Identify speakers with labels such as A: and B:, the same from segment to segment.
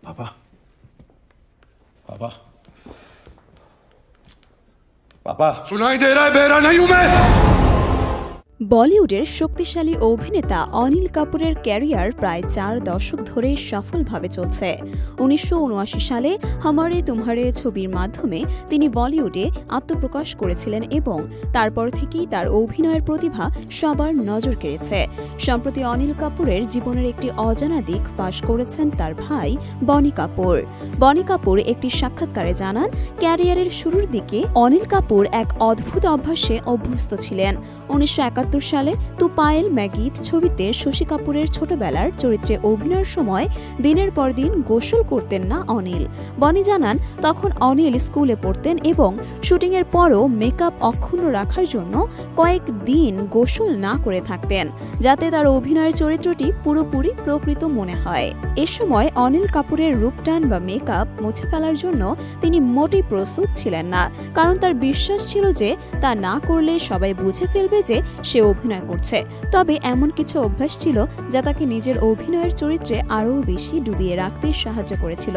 A: पापा पापा पापा
B: सुनाई दे रहा है? बेरा नहीं हूं मैं।
C: বলিউডের শক্তিশালী অভিনেতা অনিল কাপুরের ক্যারিয়ার প্রায় 4 দশক ধরে সফলভাবে চলছে। 1979 সালে হামারে তুমহারে ছবির মাধ্যমে তিনি বলিউডে আত্মপ্রকাশ করেছিলেন এবং তারপর থেকেই তার অভিনয়ের প্রতিভা সবার নজর কেড়েছে। সম্প্রতি অনিল কাপুরের জীবনের একটি অজানা দিক ফাঁস করেছেন তার ভাই বনি কাপুর। বনি কাপুর একটি সাক্ষাৎকারে জানান, ক্যারিয়ারের শুরুর দিকে অনিল কাপুর এক অদ্ভুত অভ্যাসে অভ্যস্ত ছিলেন। 1971 সালে তু পায়েল ম্যাগিত ছবিতে শশী কাপুরের ছোটবেলার চরিত্রে অভিনয়ের সময় দিনের পর দিন গোসল করতেন না অনিল। বনি জানান, তখন অনিল স্কুলে পড়তেন এবং শুটিংয়ের পরও মেকআপ অক্ষুণ্ণ রাখার জন্য কয়েকদিন গোসল না করে থাকতেন, যাতে তার অভিনয়ের চরিত্রটি পুরোপুরি প্রকৃত মনে হয়। এ সময় অনিল কাপুরের রূপটান বা মেকআপ মুছে ফেলার জন্য তিনি মোটেই প্রস্তুত ছিলেন না, কারণ তার বিশ্বাস ছিল যে তা না করলে সবাই বুঝে ফেলবে যে সে অভিনয় করছে। তবে এমন কিছু অভ্যাস ছিল যা তাকে নিজের অভিনয়ের চরিত্রে আরও বেশি ডুবিয়ে রাখতে সাহায্য করেছিল।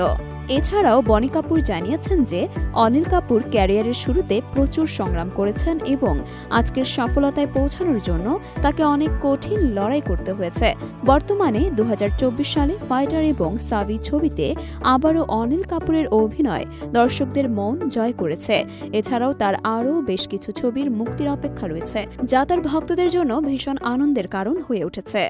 C: এছাড়াও বনি কাপুর জানিয়েছেন যে অনিল কাপুর ক্যারিয়ারের শুরুতে প্রচুর সংগ্রাম করেছেন এবং আজকের সফলতায় পৌঁছানোর জন্য তাকে অনেক কঠিন লড়াই করতে হয়েছে। বর্তমানে 2024 সালে ফাইটার এবং সাবি ছবিতে আবারও অনিল কাপুরের অভিনয় দর্শকদের মন জয় করেছে। এছাড়াও তার আরও বেশ কিছু ছবির মুক্তির অপেক্ষা রয়েছে, যা তার ভক্তদের জন্য ভীষণ আনন্দের কারণ হয়ে উঠেছে।